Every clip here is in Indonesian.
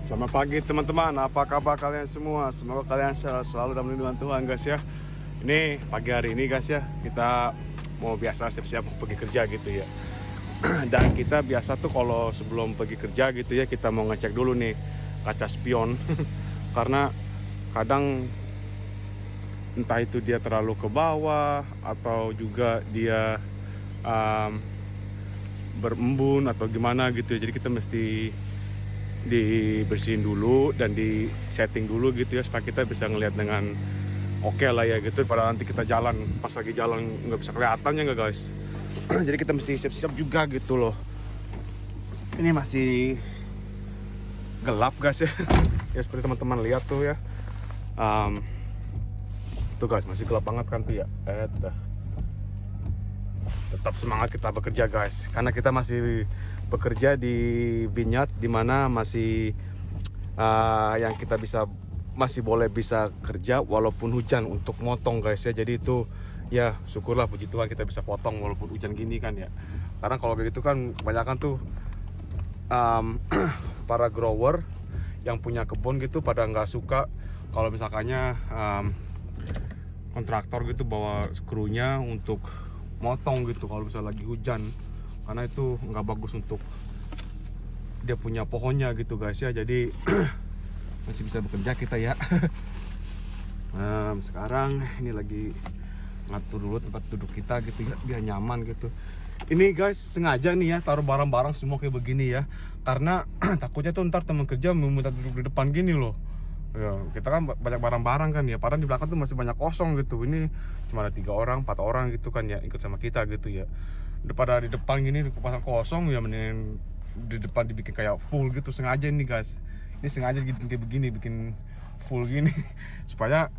Selamat pagi teman-teman, apa kabar kalian semua? Semoga kalian selalu dalam lindungan Tuhan guys ya. Ini pagi hari ini guys ya, kita mau biasa siap-siap pergi kerja gitu ya. Dan kita biasa tuh kalau sebelum pergi kerja gitu ya, kita mau ngecek dulu nih kaca spion. Karena kadang entah itu dia terlalu ke bawah atau juga dia berembun atau gimana gitu ya. Jadi kita mesti dibersihin dulu dan di setting dulu gitu ya, supaya kita bisa ngelihat dengan oke lah ya gitu, pada nanti kita jalan, pas lagi jalan nggak bisa kelihatannya nggak guys. Jadi kita mesti siap-siap juga gitu loh. Ini masih gelap guys ya. Ya seperti teman-teman lihat tuh ya, tuh guys masih gelap banget kan tuh ya. Tetap semangat kita bekerja guys, karena kita masih bekerja di vineyard dimana masih yang kita masih boleh bisa kerja walaupun hujan untuk motong guys ya. Jadi itu ya syukurlah, puji Tuhan kita bisa potong walaupun hujan gini kan ya. Karena kalau kayak gitu kan kebanyakan tuh para grower yang punya kebun gitu pada nggak suka kalau misalkannya kontraktor gitu bawa skrunya untuk motong gitu kalau misalnya lagi hujan, karena itu nggak bagus untuk dia punya pohonnya gitu guys ya. Jadi masih bisa bekerja kita ya. Sekarang ini lagi ngatur dulu tempat duduk kita gitu ya, biar nyaman gitu. Ini guys sengaja nih ya taruh barang-barang semua kayak begini ya, karena takutnya tuh ntar teman kerja meminta duduk di depan gini loh ya. Kita kan banyak barang-barang kan ya, padahal di belakang tuh masih banyak kosong gitu. Ini cuma ada 3 orang 4 orang gitu kan ya, ikut sama kita gitu ya. Daripada di depan gini pasang kosong ya, mending di depan dibikin kayak full gitu. Sengaja nih guys, ini sengaja bikin kayak begini, bikin full gini supaya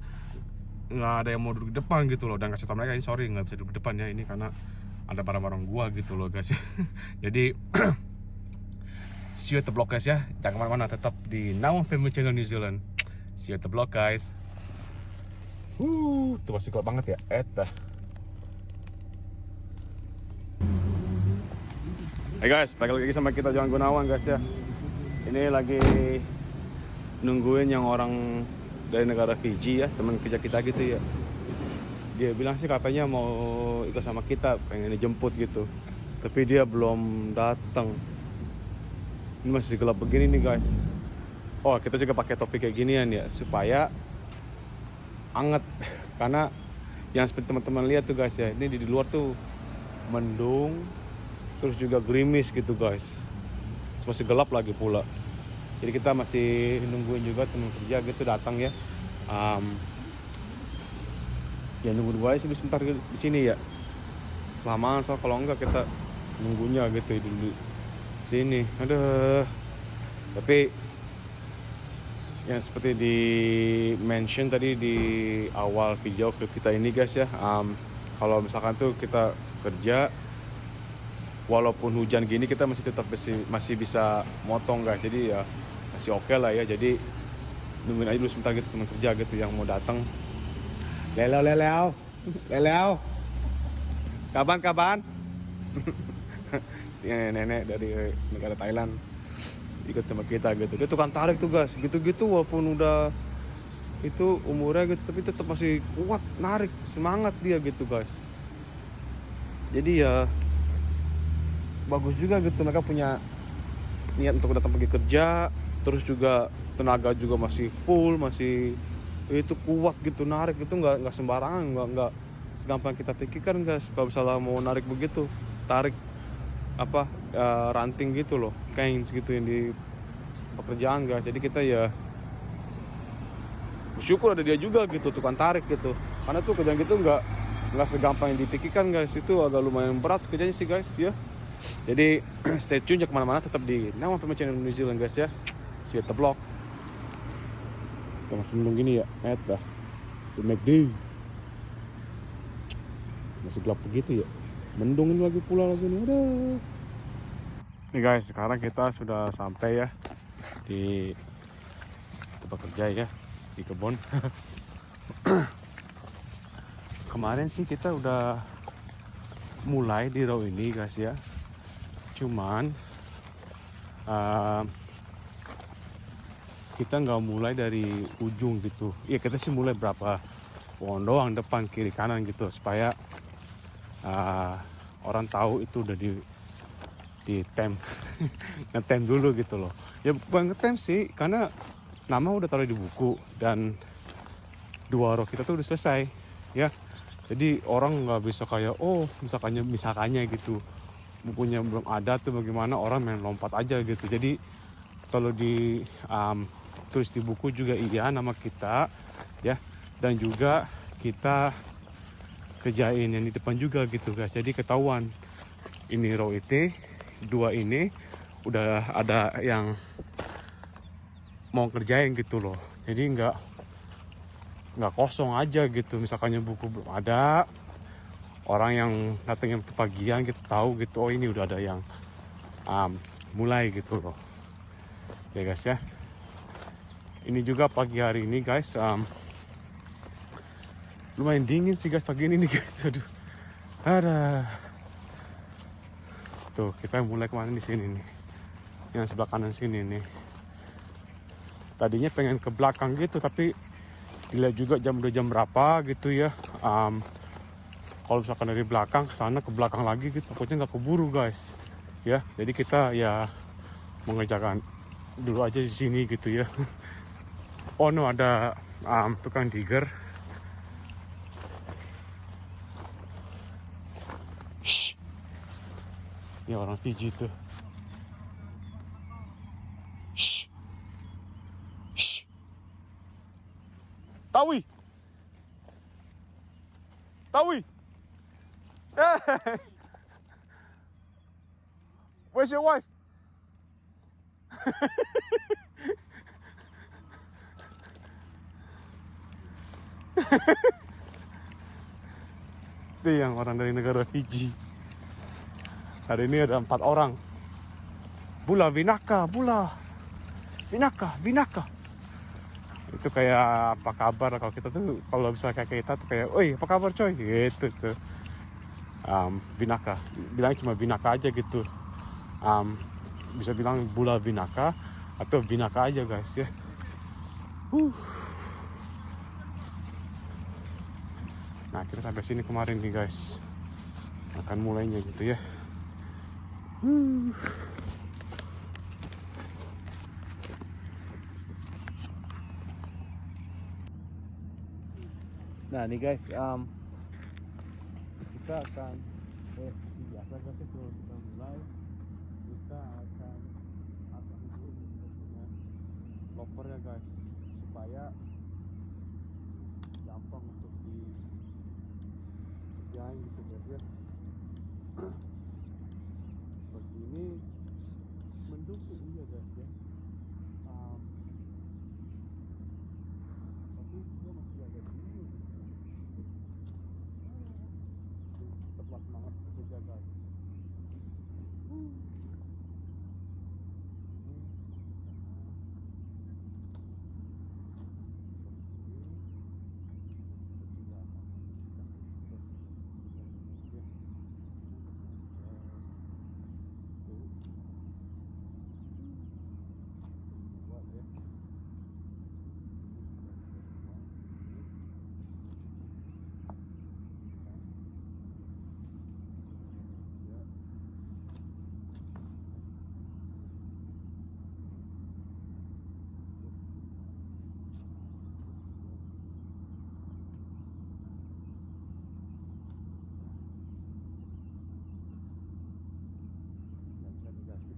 nggak ada yang mau duduk di depan gitu loh. Dan kasih tau mereka ini sorry nggak bisa duduk di depan ya, ini karena ada barang-barang gua gitu loh guys. Jadi see you at the block guys ya, jangan kemana-mana, tetap di Nawang Family Channel New Zealand. See you at the block guys. Tuh masih gelap banget ya. Hey guys, balik lagi sama kita Johan Gunawan guys ya. Ini lagi nungguin yang orang dari negara Fiji ya, teman kerja kita gitu ya. Dia bilang sih katanya mau ikut sama kita, pengen dijemput gitu, tapi dia belum datang. Ini masih gelap begini nih guys. Oh, kita juga pakai topi kayak ginian ya supaya anget. Karena yang seperti teman-teman lihat tuh guys ya, ini di luar tuh mendung, terus juga gerimis gitu guys. Masih gelap lagi pula. Jadi kita masih nungguin juga teman kerja gitu datang ya. Ya nunggu aja sih sebentar di sini ya. Lamaan soal kalau enggak kita nunggunya gitu di sini. Aduh. Tapi yang seperti di mention tadi di awal video klip kita ini guys ya, kalau misalkan tuh kita kerja walaupun hujan gini kita masih bisa motong guys. Jadi ya masih oke lah ya. Jadi nungguin aja dulu sebentar gitu teman kerja gitu yang mau datang. Lelew kapan ini nenek dari negara Thailand ikut sama kita gitu. Dia tukang tarik tuh guys, gitu-gitu walaupun udah itu umurnya gitu, tapi tetap masih kuat narik, semangat dia gitu guys. Jadi ya bagus juga gitu, mereka punya niat untuk datang pergi kerja, terus juga tenaga juga masih full, masih itu kuat gitu narik. Itu nggak sembarangan, nggak segampang kita pikirkan guys. Kalau misalnya mau narik begitu, tarik ranting gitu loh, canes gitu yang di pekerjaan guys. Jadi kita ya bersyukur ada dia juga gitu, tukang tarik gitu. Karena tuh kerjaan gitu nggak segampang yang dipikirkan guys. Itu agak lumayan berat kerjanya sih guys ya. Jadi stay tune ya kemana-mana, tetap di Nawang Family Channel New Zealand guys ya. See you at the block. Kita masih mendung gini ya, dah to make day. Masih gelap begitu ya, mendung ini lagi pula lagi nih. Udah nih guys, sekarang kita sudah sampai ya di tempat kerja ya, di kebun. Kemarin sih kita udah mulai di row ini guys ya, cuman kita nggak mulai dari ujung gitu. Iya, kita sih mulai berapa pohon doang, depan kiri kanan gitu, supaya orang tahu itu udah di tem ngetem dulu gitu loh. Ya bukan ngetem sih, karena nama udah taruh di buku dan 2 row kita tuh udah selesai ya. Jadi orang nggak bisa kayak misalkannya gitu, bukunya belum ada tuh bagaimana, orang main lompat aja gitu. Jadi kalau di tulis di buku juga iya nama kita ya, dan juga kita kerjain yang di depan juga gitu guys. Jadi ketahuan ini row itu 2 ini udah ada yang mau kerjain gitu loh. Jadi nggak kosong aja gitu. Misalkannya buku belum ada, orang yang datangin kepagian kita tahu gitu, oh ini udah ada yang mulai gitu loh ya guys ya. Ini juga pagi hari ini guys, lumayan dingin sih guys pagi ini nih guys. Aduh, tuh kita mulai kemana di sini nih, yang sebelah kanan sini nih. Tadinya pengen ke belakang gitu, tapi dilihat juga udah jam berapa gitu ya. Kalau misalkan dari belakang ke sana ke belakang lagi gitu, takutnya nggak keburu guys ya. Jadi kita ya mengerjakan dulu aja di sini gitu ya. Oh no, ada tukang digger. Shh. Ini orang Fiji tuh. Shh. Shh. Tawi. Where's your wife? Itu yang orang dari negara Fiji. Hari ini ada 4 orang. Vinaka. Itu kayak apa kabar kalau kita tuh, kalau bisa kayak kita tuh kayak, oi apa kabar coy gitu tuh. Vinaka, bilang cuma Vinaka aja gitu. Bisa bilang Bula Vinaka atau Vinaka aja guys ya. Nah kita sampai sini kemarin nih guys, akan mulainya gitu ya. Nah nih guys, kita akan biasa guys ya, sebelum kita mulai kita akan pasang dulu punya loper ya guys, supaya gampang untuk dikerjain gitu guys ya. Seperti ini mendung sih iya guys ya, tapi dia masih agak dingin. Tetaplah semangat bekerja guys.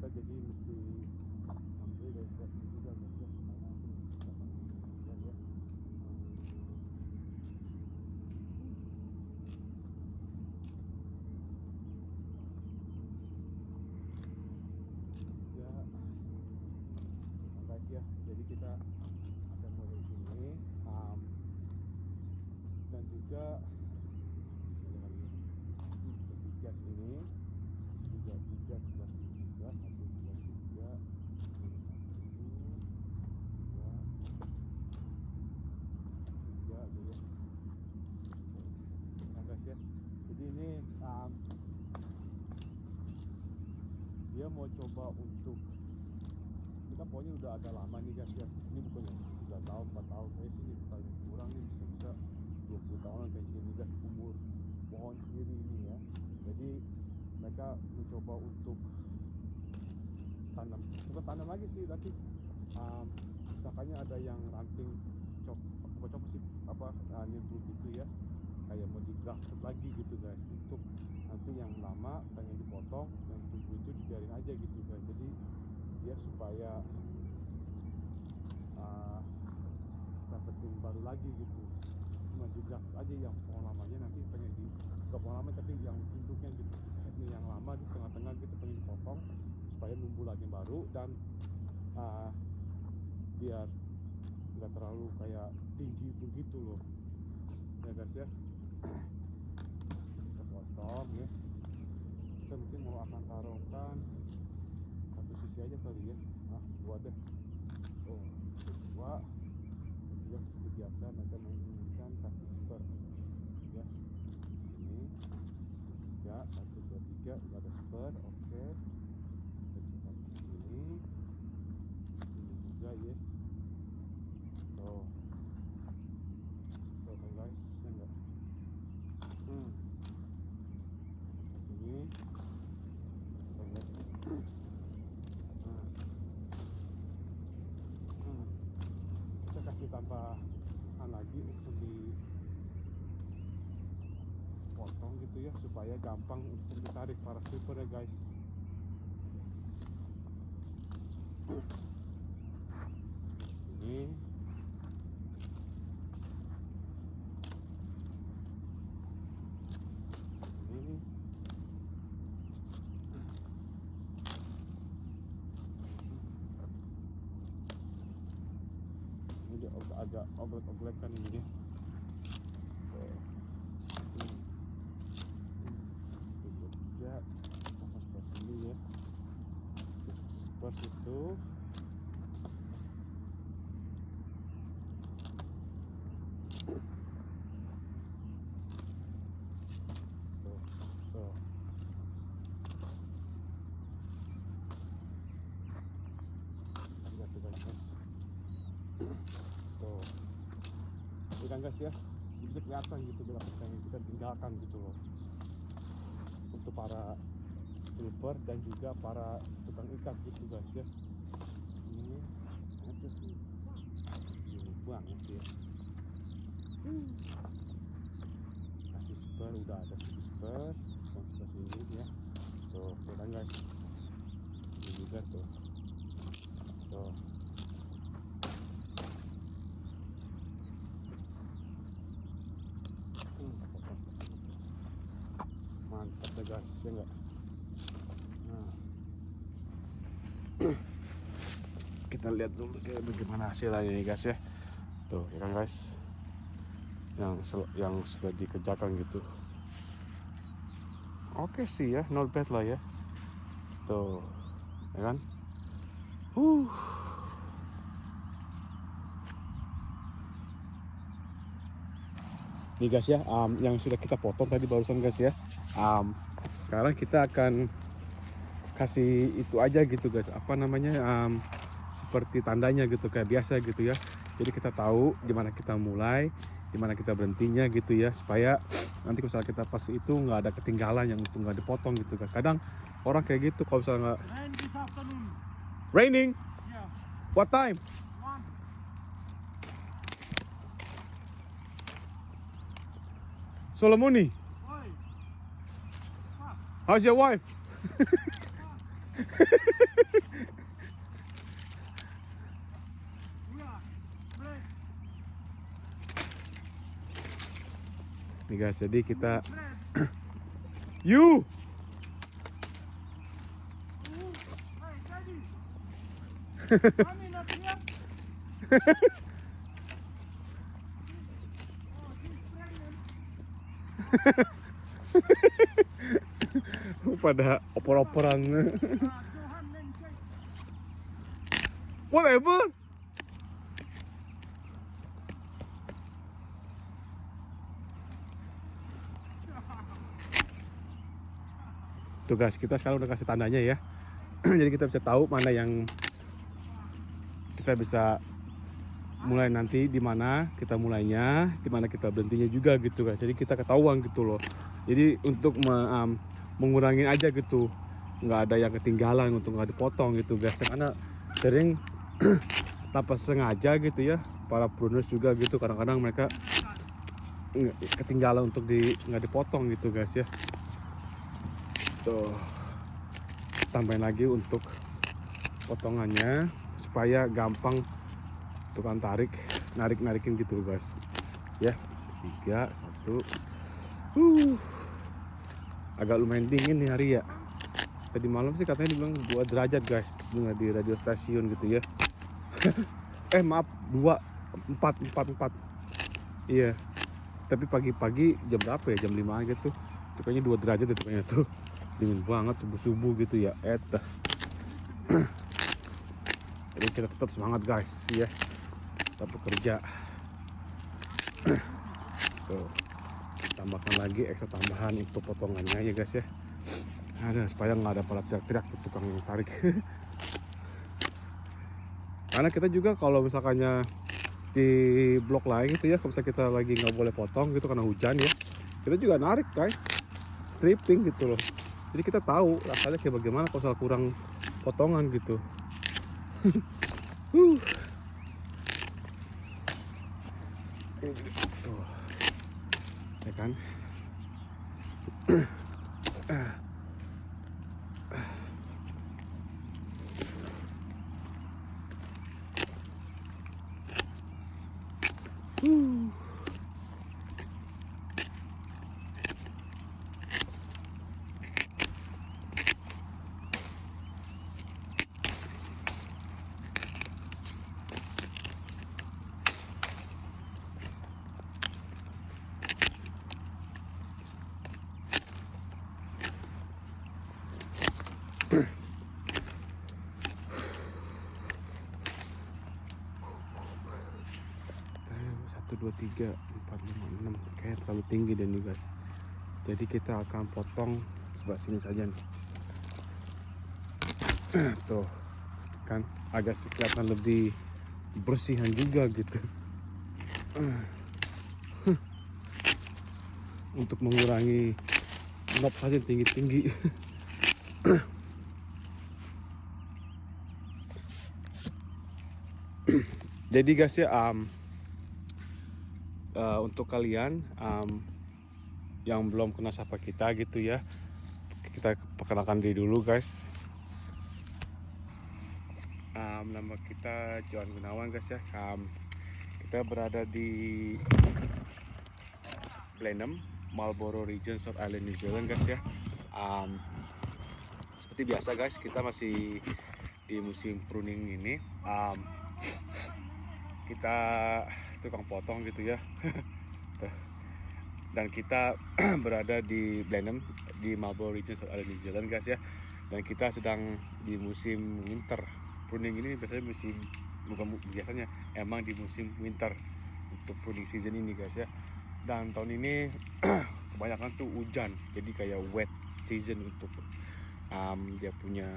Kita jadi mesti ambil dari sebelah sini juga guys ya, karena ya. Ya guys ya, jadi kita akan mulai di sini, dan juga tiga sini, tiga sebelah sini juga, 1, 2, 3, sini 1, 2, 3 aja ya. Nah guys ya, jadi ini dia mau coba untuk mereka pokoknya udah agak lama nih guys ya. Ini bukannya 3 tahun 4 tahun kayak sini paling kurang nih bisa 20 tahunan kayak sini guys umur pohon sendiri ini ya. Jadi mereka mencoba untuk tanam, bukan tanam lagi sih, tapi misalkannya ada yang ranting coba sih nyentuh gitu ya, kayak mau di grafted lagi gitu guys, untuk nanti yang lama pengen dipotong, yang tumbuh itu dibiarin aja gitu guys. Jadi ya supaya dapetin baru lagi gitu, cuma di grafted aja yang pohon lamanya, nanti pengen di gak pohon lama tapi yang induknya gitu, ini yang lama di tengah-tengah gitu pengen dipotong supaya numbuh lagi baru, dan biar nggak terlalu kayak tinggi begitu loh ya guys ya. Kita potong ya, kita mungkin mau akan taruhkan satu sisi aja kali ya, dua deh, dua ya, seperti biasa mereka menginginkan kasih spur ya. Sini 3, 1, 2, 3 udah ada spur, oke. Kita bisa taruh di sini juga ya. Tuh guys, ya enggak? Ke sini. Tuh guys. Kita kasih tambahan lagi untuk dipotong gitu ya, supaya gampang untuk ditarik para stripper ya guys. Sini. Ini dia agak oglek-oglekan ini dia. Ya, pas dulu ya. Seperti itu. Tuh, udah guys ya, bisa kelihatan gitu grafik yang kita tinggalkan gitu loh, untuk para stripper dan juga para tukang ikat gitu guys ya. Ini banget ya, kasih spur, udah ada spur yang sebelah sini ya. Tuh, udah guys, ini juga tuh. Mantap deh guys, ya enggak? Kita lihat dulu kayak bagaimana hasilnya ini guys ya. Tuh ya kan guys, yang sudah dikerjakan gitu. Oke sih ya, not bad lah ya. Tuh ya kan. Nih guys ya, yang sudah kita potong tadi barusan guys ya. Sekarang kita akan kasih itu aja gitu guys, apa namanya, seperti tandanya gitu kayak biasa gitu ya. Jadi kita tahu dimana kita mulai, dimana kita berhentinya gitu ya, supaya nanti kalau kita pas itu nggak ada ketinggalan yang untuk nggak dipotong gitu guys. Kadang orang kayak gitu kalau misalnya nggak. Rain this afternoon. Raining? Yeah. What time? 1. Solomoni, Oi. how's your wife? Yeah. Break. Nih guys, jadi kita Break. you Hey, Daddy. Mommy not here. Oh, she's pregnant. pada opor-oporan. Johan then check. Whatever. Tuh guys, kita sekarang udah kasih tandanya ya. Jadi kita bisa tahu mana yang kita bisa mulai nanti di mana kita mulainya, di mana kita berhentinya juga gitu guys. Jadi kita ketahuan gitu loh. Jadi untuk mengurangi aja gitu, nggak ada yang ketinggalan, untuk nggak dipotong gitu guys. Karena sering tanpa sengaja gitu ya, para pruners juga gitu, kadang-kadang mereka ketinggalan untuk nggak dipotong gitu guys ya. Tuh, tambahin lagi untuk potongannya supaya gampang tukang narikin gitu guys ya. 3 1 agak lumayan dingin nih hari ya. Tadi malam sih katanya dibilang 2 derajat guys, dengar di radio stasiun gitu ya. Maaf 4 iya, tapi pagi-pagi jam berapa ya, jam 5 gitu itu kayaknya 2 derajat itu kayaknya tuh, dingin banget subuh-subuh gitu ya. Jadi kita tetap semangat guys ya, kita bekerja. Tuh, tambahkan lagi ekstra tambahan untuk potongannya ya guys ya. Ada supaya nggak ada pada teriak-teriak tuh tukang tarik. Karena kita juga kalau misalkannya di blok lain gitu ya, kalau misalnya kita lagi nggak boleh potong gitu karena hujan ya, kita juga narik guys, stripping gitu loh. Jadi kita tahu rasanya kayak bagaimana kalau misalnya kurang potongan gitu. Tuh, ya kan. Satu, dua, 3, 4, 5, 6 kayak terlalu tinggi dan nih guys. Jadi kita akan potong sebelah sini saja nih. Tuh kan agak kelihatan lebih bersihan juga gitu. Untuk mengurangi knob saja tinggi-tinggi. Jadi guys ya, untuk kalian yang belum kenal sapa kita gitu ya, kita perkenalkan diri dulu guys. Nama kita Johan Gunawan guys ya. Kita berada di Blenheim, Marlborough Region, South Island, New Zealand guys ya. Seperti biasa guys, kita masih di musim pruning ini. Kita tukang potong gitu ya. Dan kita berada di Blenheim, di Marlborough Region, South Island, New Zealand guys ya. Dan kita sedang di musim winter. Pruning ini biasanya biasanya emang di musim winter untuk pruning season ini guys ya. Dan tahun ini kebanyakan tuh hujan, jadi kayak wet season untuk dia punya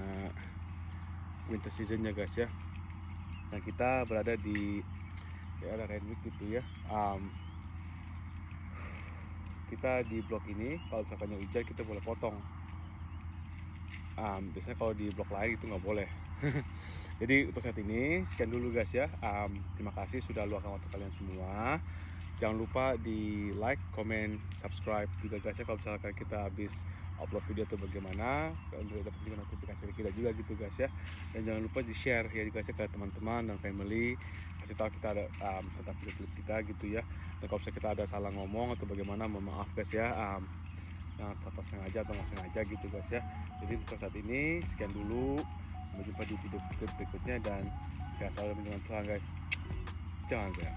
winter seasonnya guys ya. Dan kita berada di daerah Randwick gitu ya. Kita di blok ini kalau misalkan hujan kita boleh potong. Biasanya kalau di blok lain itu nggak boleh. Jadi untuk saat ini sekian dulu guys ya. Terima kasih sudah luangkan waktu kalian semua. Jangan lupa di like, comment, subscribe juga guys ya kalau misalkan kita habis upload video atau bagaimana, untuk dapat juga notifikasi dari kita juga gitu guys ya. Dan jangan lupa di share ya guys ya ke teman-teman dan family, kasih tahu kita ada tentang video kita gitu ya. Dan kalau misalkan kita ada salah ngomong atau bagaimana, mohon maaf guys ya. Yang tanpa sengaja atau nggak sengaja gitu guys ya. Jadi untuk saat ini sekian dulu. Sampai jumpa di video berikutnya dan sehat selalu dengan Tuhan guys. Jangan lupa.